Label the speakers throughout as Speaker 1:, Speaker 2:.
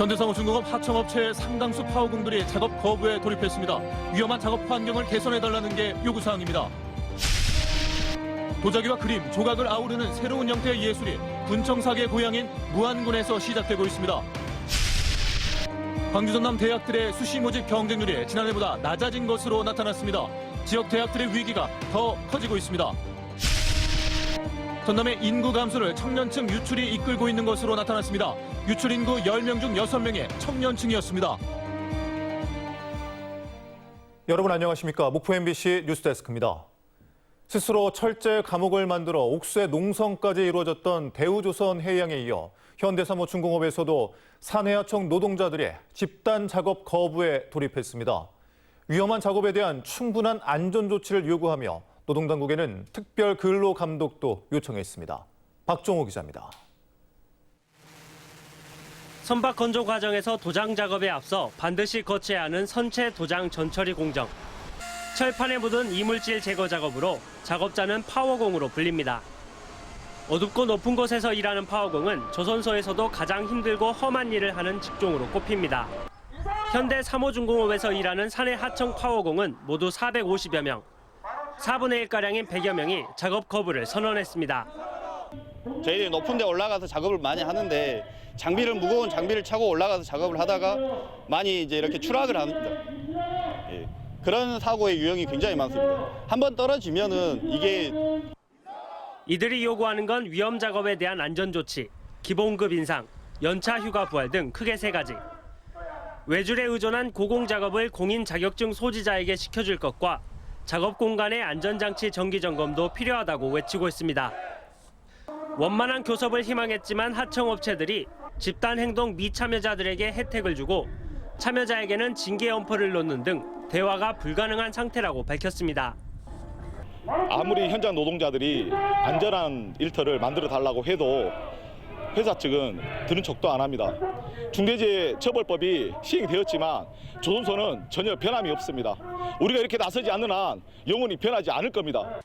Speaker 1: 현대상호중공업 하청업체의 상당수 파워공들이 작업 거부에 돌입했습니다. 위험한 작업 환경을 개선해달라는 게 요구사항입니다. 도자기와 그림, 조각을 아우르는 새로운 형태의 예술이 군청사계의 고향인 무안군에서 시작되고 있습니다. 광주 전남 대학들의 수시 모집 경쟁률이 지난해보다 낮아진 것으로 나타났습니다. 지역 대학들의 위기가 더 커지고 있습니다. 전남의 인구 감소를 청년층 유출이 이끌고 있는 것으로 나타났습니다. 유출 인구 10명 중 6명이 청년층이었습니다.
Speaker 2: 여러분 안녕하십니까? 목포 MBC 뉴스데스크입니다. 스스로 철제 감옥을 만들어 옥수의 농성까지 이루어졌던 대우조선해양에 이어 현대사무중공업에서도 산해하청 노동자들이 집단 작업 거부에 돌입했습니다. 위험한 작업에 대한 충분한 안전 조치를 요구하며 노동당국에는 특별 근로 감독도 요청했습니다. 박종호 기자입니다.
Speaker 3: 선박 건조 과정에서 도장 작업에 앞서 반드시 거쳐야 하는 선체 도장 전처리 공정. 철판에 묻은 이물질 제거 작업으로 작업자는 파워공으로 불립니다. 어둡고 높은 곳에서 일하는 파워공은 조선소에서도 가장 힘들고 험한 일을 하는 직종으로 꼽힙니다. 현대사무중공업에서 일하는 산해 하청 파워공은 모두 450여 명. 4분의 1가량인 100여 명이 작업 거부를 선언했습니다.
Speaker 4: 저희들이 높은 데 올라가서 작업을 많이 하는데 무거운 장비를 차고 올라가서 작업을 하다가 많이 이제 이렇게 추락을 합니다. 예, 그런 사고의 유형이 굉장히 많습니다. 한번 떨어지면은
Speaker 3: 이들이 요구하는 건 위험 작업에 대한 안전 조치, 기본급 인상, 연차 휴가 부활 등 크게 3가지. 외줄에 의존한 고공 작업을 공인 자격증 소지자에게 시켜줄 것과 작업 공간의 안전장치 정기 점검도 필요하다고 외치고 있습니다. 원만한 교섭을 희망했지만 하청업체들이 집단행동 미참여자들에게 혜택을 주고 참여자에게는 징계 엄포를 놓는 등 대화가 불가능한 상태라고 밝혔습니다.
Speaker 5: 아무리 현장 노동자들이 안전한 일터를 만들어 달라고 해도 회사 측은 들은 척도 안 합니다. 중대재해처벌법이 시행되었지만 조선소는 전혀 변함이 없습니다. 우리가 이렇게 나서지 않는 한 영원히 변하지 않을 겁니다.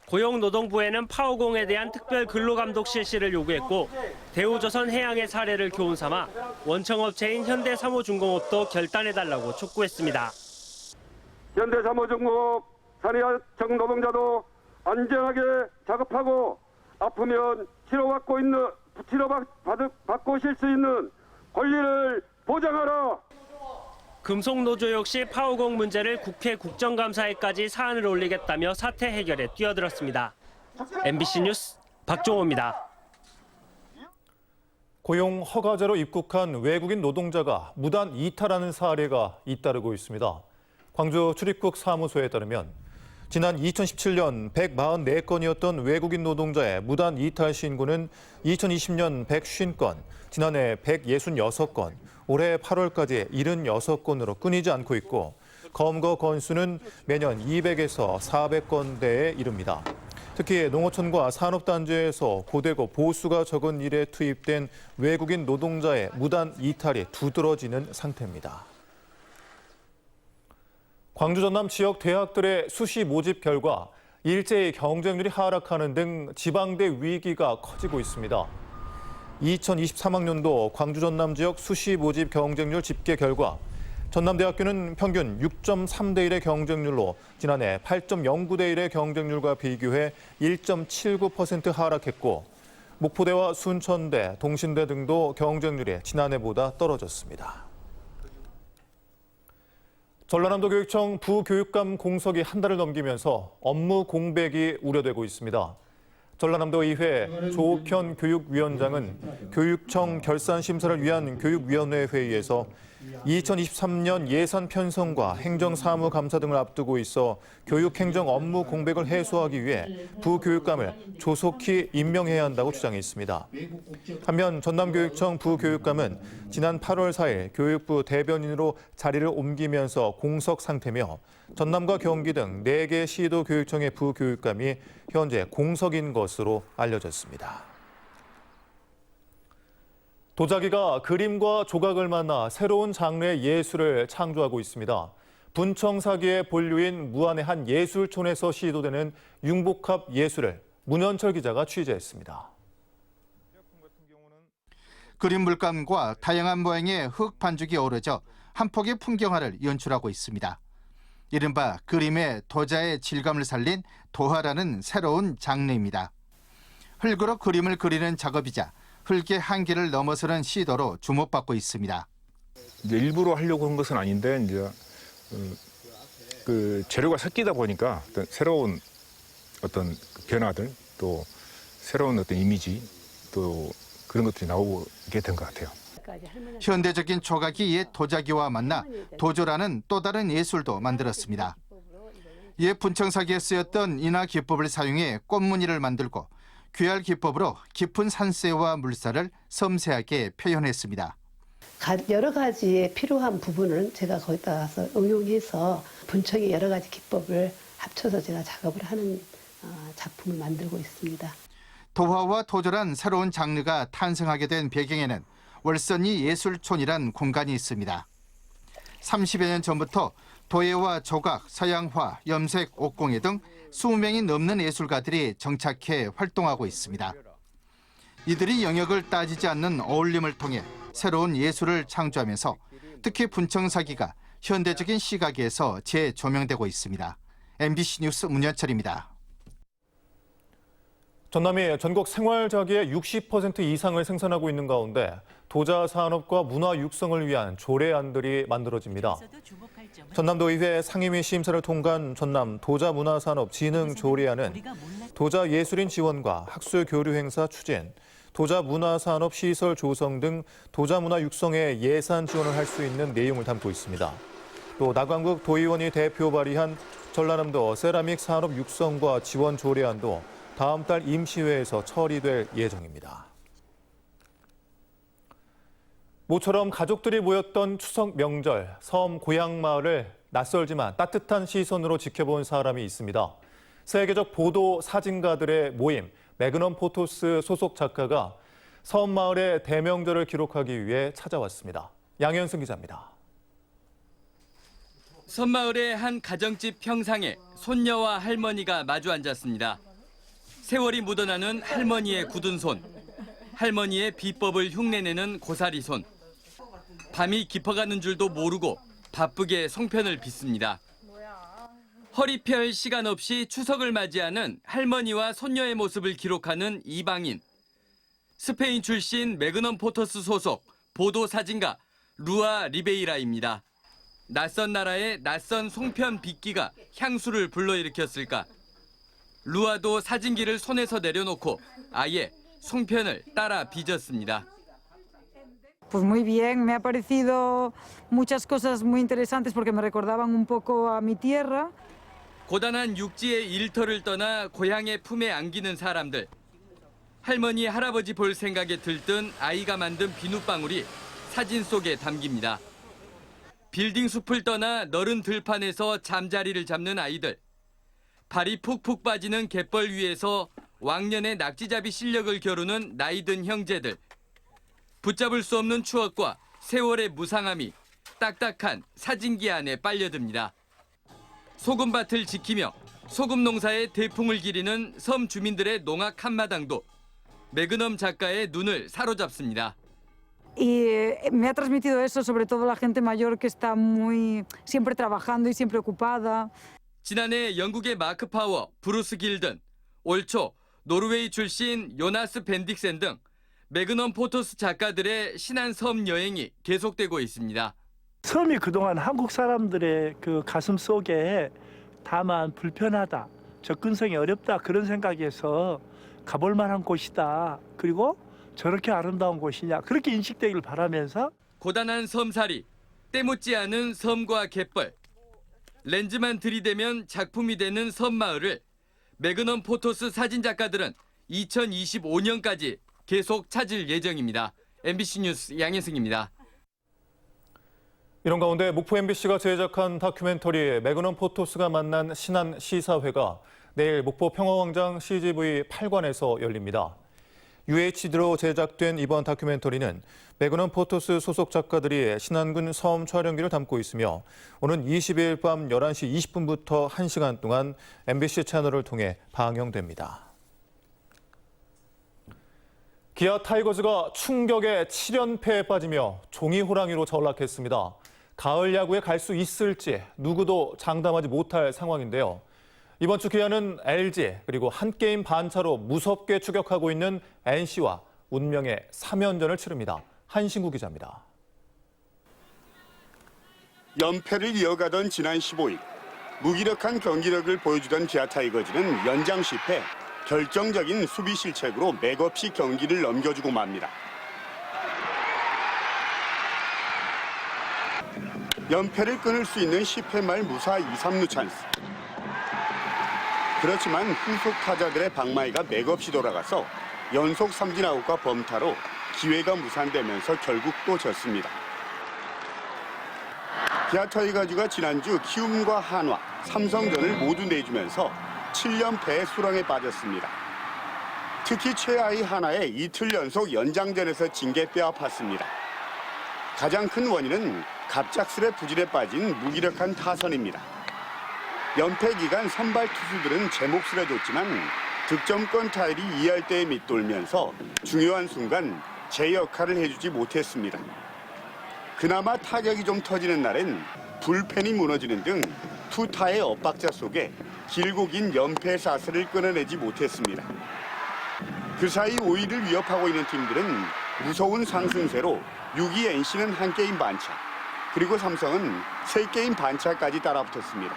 Speaker 3: 고용노동부에는 파워공에 대한 특별 근로감독 실시를 요구했고 대우조선해양의 사례를 교훈 삼아 원청업체인 현대사무중공업도 결단해달라고 촉구했습니다.
Speaker 6: 현대사무중공업 산해하청 노동자도 안전하게 작업하고 아프면 치료받고 쉴 수 있는 권리를 보장하라.
Speaker 3: 금속노조 역시 파워공 문제를 국회 국정감사에까지 사안을 올리겠다며 사태 해결에 뛰어들었습니다. MBC 뉴스 박종호입니다.
Speaker 2: 고용 허가제로 입국한 외국인 노동자가 무단 이탈하는 사례가 잇따르고 있습니다. 광주 출입국 사무소에 따르면 지난 2017년 144건이었던 외국인 노동자의 무단 이탈 신고는 2020년 150건, 지난해 166건, 올해 8월까지 76건으로 끊이지 않고 있고 검거 건수는 매년 200에서 400건대에 이릅니다. 특히 농어촌과 산업단지에서 고되고 보수가 적은 일에 투입된 외국인 노동자의 무단 이탈이 두드러지는 상태입니다. 광주 전남 지역 대학들의 수시 모집 결과 일제히 경쟁률이 하락하는 등 지방대 위기가 커지고 있습니다. 2023학년도 광주 전남 지역 수시 모집 경쟁률 집계 결과 전남대학교는 평균 6.3대 1의 경쟁률로 지난해 8.09대 1의 경쟁률과 비교해 1.79% 하락했고 목포대와 순천대, 동신대 등도 경쟁률이 지난해보다 떨어졌습니다. 전라남도 교육청 부교육감 공석이 한 달을 넘기면서 업무 공백이 우려되고 있습니다. 전라남도 의회 조옥현 교육위원장은 교육청 결산 심사를 위한 교육위원회 회의에서 2023년 예산 편성과 행정사무 감사 등을 앞두고 있어 교육행정 업무 공백을 해소하기 위해 부교육감을 조속히 임명해야 한다고 주장했습니다. 한편 전남교육청 부교육감은 지난 8월 4일 교육부 대변인으로 자리를 옮기면서 공석 상태며 전남과 경기 등 4개 시도 교육청의 부교육감이 현재 공석인 것으로 알려졌습니다. 도자기가 그림과 조각을 만나 새로운 장르의 예술을 창조하고 있습니다. 분청사기의 본류인 무안의 한 예술촌에서 시도되는 융복합 예술을 문현철 기자가 취재했습니다.
Speaker 7: 그린 물감과 다양한 모양의 흙 반죽이 어우러져 한 폭의 풍경화를 연출하고 있습니다. 이른바 그림의 도자의 질감을 살린 도화라는 새로운 장르입니다. 흙으로 그림을 그리는 작업이자 흙의 한계를 넘어서는 시도로 주목받고 있습니다.
Speaker 8: 이제 일부러 하려고 한 것은 아닌데 이제 그 재료가 섞이다 보니까 새로운 어떤 변화들 또 새로운 어떤 이미지 또 그런 것들이 나오게 된 것 같아요.
Speaker 7: 현대적인 조각이 옛 도자기와 만나 도조라는 또 다른 예술도 만들었습니다. 옛 분청사기에 쓰였던 인화 기법을 사용해 꽃무늬를 만들고 귀할 기법으로 깊은 산세와 물살을 섬세하게 표현했습니다.
Speaker 9: 여러 가지의 필요한 부분을 제가 거기다 가서 응용해서 분청의 여러 가지 기법을 합쳐서 제가 작업을 하는 작품을 만들고 있습니다.
Speaker 7: 도화와 도조란 새로운 장르가 탄생하게 된 배경에는 월선리 예술촌이란 공간이 있습니다. 30여 년 전부터 도예와 조각, 서양화, 염색, 옥공예 등 20명이 넘는 예술가들이 정착해 활동하고 있습니다. 이들이 영역을 따지지 않는 어울림을 통해 새로운 예술을 창조하면서 특히 분청사기가 현대적인 시각에서 재조명되고 있습니다. MBC 뉴스 문현철입니다.
Speaker 2: 전남이 전국 생활자기의 60% 이상을 생산하고 있는 가운데 도자 산업과 문화 육성을 위한 조례안들이 만들어집니다. 전남도의회 상임위 심사를 통과한 전남 도자문화산업진흥조례안은 도자 예술인 지원과 학술 교류 행사 추진, 도자 문화산업 시설 조성 등 도자 문화 육성에 예산 지원을 할 수 있는 내용을 담고 있습니다. 또 나광국 도의원이 대표 발의한 전라남도 세라믹 산업 육성과 지원 조례안도 다음 달 임시회에서 처리될 예정입니다. 모처럼 가족들이 모였던 추석 명절, 섬 고향마을을 낯설지만 따뜻한 시선으로 지켜본 사람이 있습니다. 세계적 보도 사진가들의 모임, 매그넘 포토스 소속 작가가 섬 마을의 대명절을 기록하기 위해 찾아왔습니다. 양현승 기자입니다.
Speaker 10: 섬마을의 한 가정집 평상에 손녀와 할머니가 마주 앉았습니다. 세월이 묻어나는 할머니의 굳은 손, 할머니의 비법을 흉내내는 고사리 손. 밤이 깊어가는 줄도 모르고 바쁘게 송편을 빚습니다. 허리 펼 시간 없이 추석을 맞이하는 할머니와 손녀의 모습을 기록하는 이방인. 스페인 출신 매그넘 포토스 소속 보도 사진가 루아 리베이라입니다. 낯선 나라의 낯선 송편 빚기가 향수를 불러일으켰을까? 루아도 사진기를 손에서 내려놓고 아예 송편을 따라 빚었습니다.
Speaker 11: Pues muy bien, me ha parecido muchas cosas muy interesantes porque me recordaban un poco a mi tierra.
Speaker 10: 고단한 육지의 일터를 떠나 고향의 품에 안기는 사람들. 할머니, 할아버지 볼 생각에 들뜬 아이가 만든 비눗방울이 사진 속에 담깁니다. 빌딩 숲을 떠나 너른 들판에서 잠자리를 잡는 아이들. 발이 푹푹 빠지는 갯벌 위에서 왕년의 낙지잡이 실력을 겨루는 나이든 형제들. 붙잡을 수 없는 추억과 세월의 무상함이 딱딱한 사진기 안에 빨려듭니다. 소금밭을 지키며 소금 농사의 대풍을 기리는 섬 주민들의 농악 한마당도 매그넘 작가의 눈을 사로잡습니다.
Speaker 11: Y me ha transmitido eso, sobre todo la gente mayor que está muy siempre trabajando y siempre ocupada.
Speaker 10: 지난해 영국의 마크 파워, 브루스 길든, 올 초 노르웨이 출신 요나스 벤딕센 등 매그넘 포토스 작가들의 신안 섬 여행이 계속되고 있습니다.
Speaker 12: 섬이 그동안 한국 사람들의 그 가슴 속에 다만 불편하다, 접근성이 어렵다 그런 생각에서 가볼 만한 곳이다. 그리고 저렇게 아름다운 곳이냐 그렇게 인식되길 바라면서
Speaker 10: 고단한 섬살이, 때묻지 않은 섬과 갯벌, 렌즈만 들이대면 작품이 되는 섬마을을 매그넘 포토스 사진작가들은 2025년까지 계속 찾을 예정입니다. MBC 뉴스 양현승입니다.
Speaker 2: 이런 가운데 목포 MBC가 제작한 다큐멘터리 매그넘 포토스가 만난 신안 시사회가 내일 목포 평화광장 CGV 8관에서 열립니다. UHD로 제작된 이번 다큐멘터리는 매그넘 포토스 소속 작가들이 신안군 섬 촬영기를 담고 있으며 오는 22일 밤 11시 20분부터 1시간 동안 MBC 채널을 통해 방영됩니다. 기아 타이거즈가 충격의 7연패에 빠지며 종이 호랑이로 전락했습니다. 가을 야구에 갈 수 있을지 누구도 장담하지 못할 상황인데요. 이번 주 기아는 LG 그리고 한 게임 반차로 무섭게 추격하고 있는 NC와 운명의 3연전을 치릅니다. 한신구 기자입니다.
Speaker 13: 연패를 이어가던 지난 15일 무기력한 경기력을 보여주던 기아 타이거즈는 연장 실패, 결정적인 수비 실책으로 맥없이 경기를 넘겨주고 맙니다. 연패를 끊을 수 있는 10회 말 무사 2, 3루 찬스. 그렇지만 후속 타자들의 방망이가 맥없이 돌아가서 연속 삼진 아웃과 범타로 기회가 무산되면서 결국 또 졌습니다. 기아 타이거즈가 지난주 키움과 한화, 삼성전을 모두 내주면서 7연패의 수렁에 빠졌습니다. 특히 최하위 하나에 이틀 연속 연장전에서 진 게 뼈아팠습니다. 가장 큰 원인은 갑작스레 부진에 빠진 무기력한 타선입니다. 연패 기간 선발 투수들은 제 몫을 해줬지만 득점권 타율이 2할대에 밑돌면서 중요한 순간 제 역할을 해주지 못했습니다. 그나마 타격이 좀 터지는 날엔 불펜이 무너지는 등 투타의 엇박자 속에 길고 긴 연패 사슬을 끊어내지 못했습니다. 그 사이 5위를 위협하고 있는 팀들은 무서운 상승세로 6위 NC는 한 게임 반차, 그리고 삼성은 3게임 반차까지 따라붙었습니다.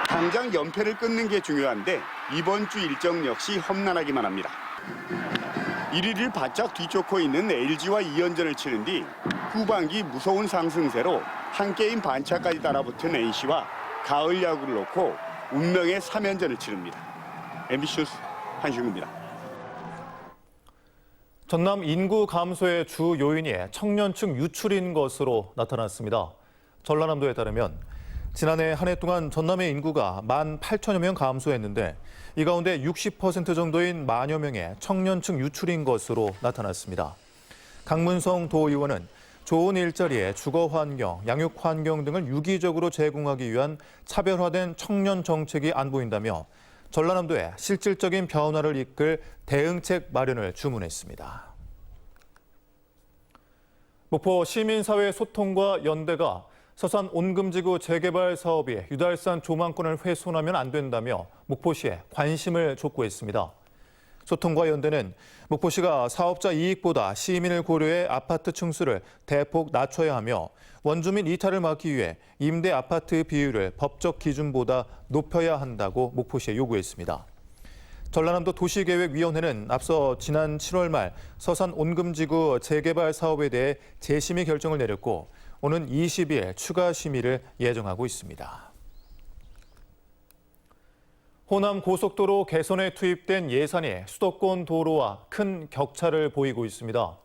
Speaker 13: 당장 연패를 끊는 게 중요한데 이번 주 일정 역시 험난하기만 합니다. 1위를 바짝 뒤쫓고 있는 LG와 2연전을 치른 뒤 후반기 무서운 상승세로 한 게임 반차까지 따라붙은 NC와 가을 야구를 놓고 운명의 3연전을 치릅니다. MBC 뉴스 한신구입니다.
Speaker 2: 전남 인구 감소의 주 요인이 청년층 유출인 것으로 나타났습니다. 전라남도에 따르면 지난해 한 해 동안 전남의 인구가 18,000여 명 감소했는데 이 가운데 60% 정도인 만여 명의 청년층 유출인 것으로 나타났습니다. 강문성 도의원은 좋은 일자리에 주거 환경, 양육 환경 등을 유기적으로 제공하기 위한 차별화된 청년 정책이 안 보인다며 전라남도에 실질적인 변화를 이끌 대응책 마련을 주문했습니다. 목포 시민사회 소통과 연대가 서산 온금지구 재개발 사업이 유달산 조망권을 훼손하면 안 된다며 목포시에 관심을 촉구했습니다. 소통과 연대는 목포시가 사업자 이익보다 시민을 고려해 아파트 층수를 대폭 낮춰야 하며 원주민 이탈을 막기 위해 임대 아파트 비율을 법적 기준보다 높여야 한다고 목포시에 요구했습니다. 전라남도 도시계획위원회는 앞서 지난 7월 말 서산 온금지구 재개발 사업에 대해 재심의 결정을 내렸고 오는 20일 추가 심의를 예정하고 있습니다. 호남 고속도로 개선에 투입된 예산이 수도권 도로와 큰 격차를 보이고 있습니다.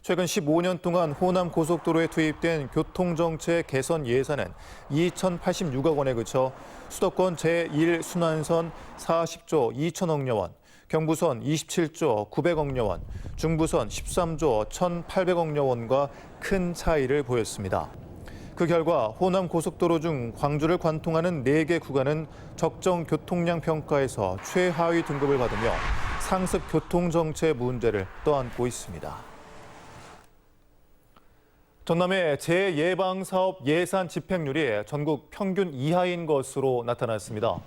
Speaker 2: 최근 15년 동안 호남 고속도로에 투입된 교통정책 개선 예산은 2,086억 원에 그쳐 수도권 제1순환선 40조 2천억여 원, 경부선 27조 900억여 원, 중부선 13조 1,800억여 원과 큰 차이를 보였습니다. 그 결과 호남 고속도로 중 광주를 관통하는 4개 구간은 적정 교통량 평가에서 최하위 등급을 받으며 상습 교통정체 문제를 떠안고 있습니다. 전남의 재예방사업 예산 집행률이 전국 평균 이하인 것으로 나타났습니다.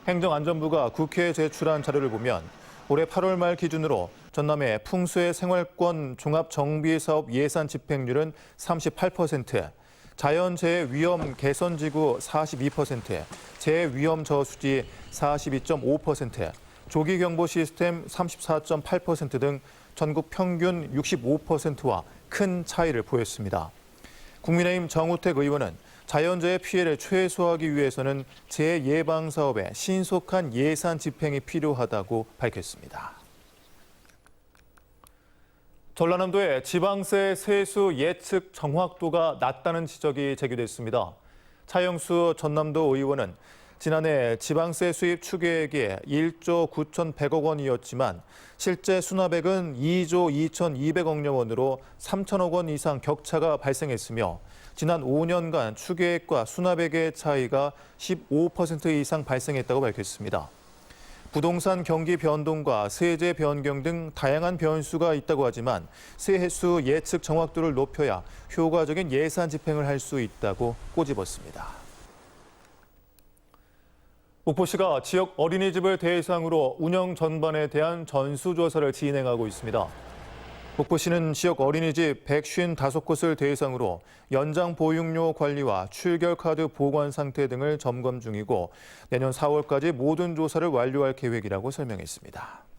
Speaker 2: 행정안전부가 국회에 제출한 자료를 보면 올해 8월 말 기준으로 전남의 풍수의 생활권 종합정비사업 예산 집행률은 38%, 자연재해 위험 개선지구 42%, 재위험 저수지 42.5%, 조기경보 시스템 34.8% 등 전국 평균 65%와 큰 차이를 보였습니다. 국민의힘 정우택 의원은 자연재해 피해를 최소화하기 위해서는 재예방 사업에 신속한 예산 집행이 필요하다고 밝혔습니다. 전라남도의 지방세 세수 예측 정확도가 낮다는 지적이 제기됐습니다. 차영수 전남도 의원은 지난해 지방세 수입 추계액이 1조 9,100억 원이었지만 실제 수납액은 2조 2,200억여 원으로 3천억 원 이상 격차가 발생했으며 지난 5년간 추계액과 수납액의 차이가 15% 이상 발생했다고 밝혔습니다. 부동산 경기 변동과 세제 변경 등 다양한 변수가 있다고 하지만 세수 예측 정확도를 높여야 효과적인 예산 집행을 할 수 있다고 꼬집었습니다. 목포시가 지역 어린이집을 대상으로 운영 전반에 대한 전수조사를 진행하고 있습니다. 목포시는 지역 어린이집 155곳을 대상으로 연장 보육료 관리와 출결카드 보관 상태 등을 점검 중이고 내년 4월까지 모든 조사를 완료할 계획이라고 설명했습니다.